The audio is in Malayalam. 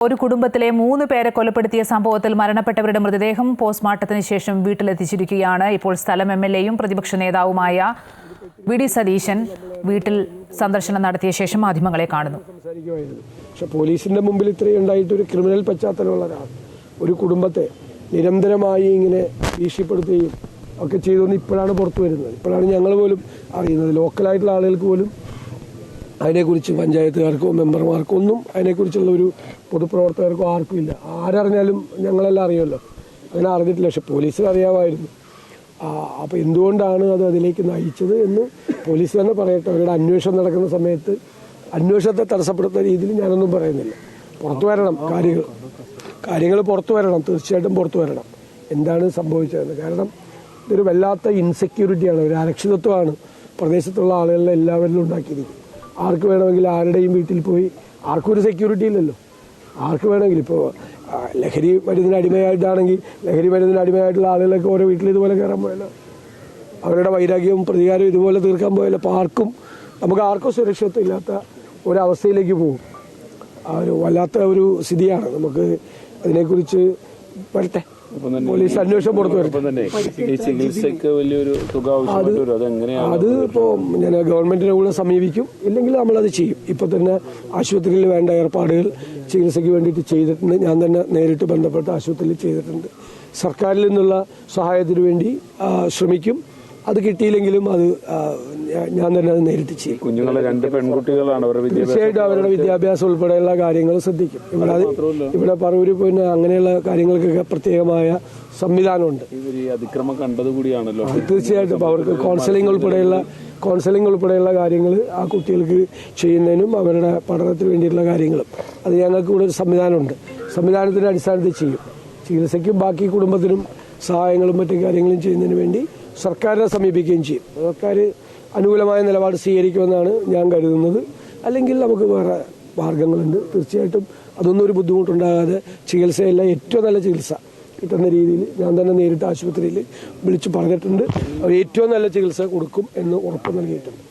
ഒരു കുടുംബത്തിലെ 3 പേരെ കൊലപ്പെടുത്തിയ സംഭവത്തിൽ മരണപ്പെട്ടവരുടെ മൃതദേഹം പോസ്റ്റ്മോർട്ടത്തിന് ശേഷം വീട്ടിലെത്തിച്ചിരിക്കുകയാണ്. ഇപ്പോൾ സ്ഥലം എംഎൽഎയും പ്രതിപക്ഷ നേതാവുമായ വി.ഡി. സതീശൻ വീട്ടിൽ സന്ദർശനം നടത്തിയ ശേഷം മാധ്യമങ്ങളെ കാണുന്നു. പക്ഷെ പോലീസിന്റെ മുമ്പിൽ ഇത്രയും ഉണ്ടായിട്ട് ഒരു ക്രിമിനൽ പശ്ചാത്തലമുള്ള ഒരാൾ ഒരു കുടുംബത്തെ നിരന്തരമായി ഇങ്ങനെ ഭീഷണിപ്പെടുത്തുകയും ഒക്കെ ചെയ്തുകൊണ്ട് ഇപ്പോഴാണ് പുറത്തു വരുന്നത്. ഇപ്പോഴാണ് ഞങ്ങൾ പോലും അറിയുന്നത്. ലോക്കലായിട്ടുള്ള ആളുകൾക്ക് പോലും അതിനെക്കുറിച്ച് പഞ്ചായത്തുകാർക്കോ മെമ്പർമാർക്കോ ഒന്നും അതിനെക്കുറിച്ചുള്ള ഒരു പൊതുപ്രവർത്തകർക്കോ ആർക്കും ഇല്ല. ആരറിഞ്ഞാലും ഞങ്ങളെല്ലാം അറിയുമല്ലോ, അങ്ങനെ അറിഞ്ഞിട്ടില്ല. പക്ഷെ പോലീസിന് അറിയാമായിരുന്നു. അപ്പോൾ എന്തുകൊണ്ടാണ് അത് അതിലേക്ക് നയിച്ചത് എന്ന് പോലീസ് തന്നെ പറയട്ടെ. അവരുടെ അന്വേഷണം നടക്കുന്ന സമയത്ത് അന്വേഷണത്തെ തടസ്സപ്പെടുത്തുന്ന രീതിയിൽ ഞാനൊന്നും പറയുന്നില്ല. പുറത്തു വരണം, കാര്യങ്ങൾ പുറത്തു വരണം, തീർച്ചയായിട്ടും പുറത്തു വരണം എന്താണ് സംഭവിച്ചതെന്ന്. കാരണം ഇതൊരു വല്ലാത്ത ഇൻസെക്യൂരിറ്റിയാണ്, ഒരു അരക്ഷിതത്വമാണ് പ്രദേശത്തുള്ള ആളുകളിലെ എല്ലാവരിലും ഉണ്ടാക്കിയിരിക്കുന്നത്. ആർക്ക് വേണമെങ്കിൽ ആരുടെയും വീട്ടിൽ പോയി, ആർക്കും ഒരു സെക്യൂരിറ്റി ഇല്ലല്ലോ. ആർക്ക് വേണമെങ്കിലും ഇപ്പോൾ ലഹരി മരുന്നിന് അടിമയായിട്ടാണെങ്കിൽ ലഹരി മരുന്നിന് അടിമയായിട്ടുള്ള ആളുകളൊക്കെ ഓരോ വീട്ടിൽ ഇതുപോലെ കയറാൻ പോയല്ലോ, അവരുടെ വൈരാഗ്യവും പ്രതികാരവും ഇതുപോലെ തീർക്കാൻ പോയല്ലോ. അപ്പോൾ നമുക്ക് ആർക്കും സുരക്ഷിതത്വം ഇല്ലാത്ത ഒരവസ്ഥയിലേക്ക് പോകും. ഒരു വല്ലാത്ത ഒരു സ്ഥിതിയാണ്. നമുക്ക് അതിനെക്കുറിച്ച് വരട്ടെ, പോലീസ് അന്വേഷണം പുറത്തു വരട്ടെ. അത് ഇപ്പോൾ ഞാൻ ഗവൺമെന്റിനെ കൂടെ സമീപിക്കും, ഇല്ലെങ്കിൽ നമ്മളത് ചെയ്യും. ഇപ്പൊ തന്നെ ആശുപത്രിയിൽ വേണ്ട ഏർപ്പാടുകൾ ചികിത്സയ്ക്ക് വേണ്ടിയിട്ട് ചെയ്തിട്ടുണ്ട്. ഞാൻ തന്നെ നേരിട്ട് ബന്ധപ്പെട്ട ആശുപത്രിയിൽ ചെയ്തിട്ടുണ്ട്. സർക്കാരിൽ നിന്നുള്ള സഹായത്തിന് വേണ്ടി ശ്രമിക്കും. അത് കിട്ടിയില്ലെങ്കിലും അത് ഞാൻ തന്നെ അത് നേരിട്ട് ചെയ്യും. കുഞ്ഞുങ്ങളെ 2 പെൺകുട്ടികളാണ്, തീർച്ചയായിട്ടും അവരുടെ വിദ്യാഭ്യാസം ഉൾപ്പെടെയുള്ള കാര്യങ്ങൾ ശ്രദ്ധിക്കും. ഇവിടെ പറവൂര് പിന്നെ അങ്ങനെയുള്ള കാര്യങ്ങൾക്കൊക്കെ പ്രത്യേകമായ സംവിധാനമുണ്ട്. അതിക്രമം കണ്ടത് കൂടിയാണല്ലോ. തീർച്ചയായിട്ടും അവർക്ക് കൗൺസിലിംഗ് ഉൾപ്പെടെയുള്ള കാര്യങ്ങൾ ആ കുട്ടികൾക്ക് ചെയ്യുന്നതിനും അവരുടെ പഠനത്തിന് വേണ്ടിയിട്ടുള്ള കാര്യങ്ങളും അത് ഞങ്ങൾക്ക് ഇവിടെ ഒരു സംവിധാനമുണ്ട്. സംവിധാനത്തിന്റെ അടിസ്ഥാനത്തിൽ ചെയ്യും. ചികിത്സയ്ക്കും ബാക്കി കുടുംബത്തിനും സഹായങ്ങളും മറ്റു കാര്യങ്ങളും ചെയ്യുന്നതിന് വേണ്ടി സർക്കാരിനെ സമീപിക്കുകയും ചെയ്യും. സർക്കാർ അനുകൂലമായ നിലപാട് സ്വീകരിക്കുമെന്നാണ് ഞാൻ കരുതുന്നത്. അല്ലെങ്കിൽ നമുക്ക് വേറെ മാർഗങ്ങളുണ്ട്. തീർച്ചയായിട്ടും അതൊന്നും ഒരു ബുദ്ധിമുട്ടുണ്ടാകാതെ ചികിത്സയെല്ലാം ഏറ്റവും നല്ല ചികിത്സ കിട്ടുന്ന രീതിയിൽ ഞാൻ തന്നെ നേരിട്ട് ആശുപത്രിയിൽ വിളിച്ചു പറഞ്ഞിട്ടുണ്ട്. അവർ ഏറ്റവും നല്ല ചികിത്സ കൊടുക്കും എന്ന് ഉറപ്പ് നൽകിയിട്ടുണ്ട്.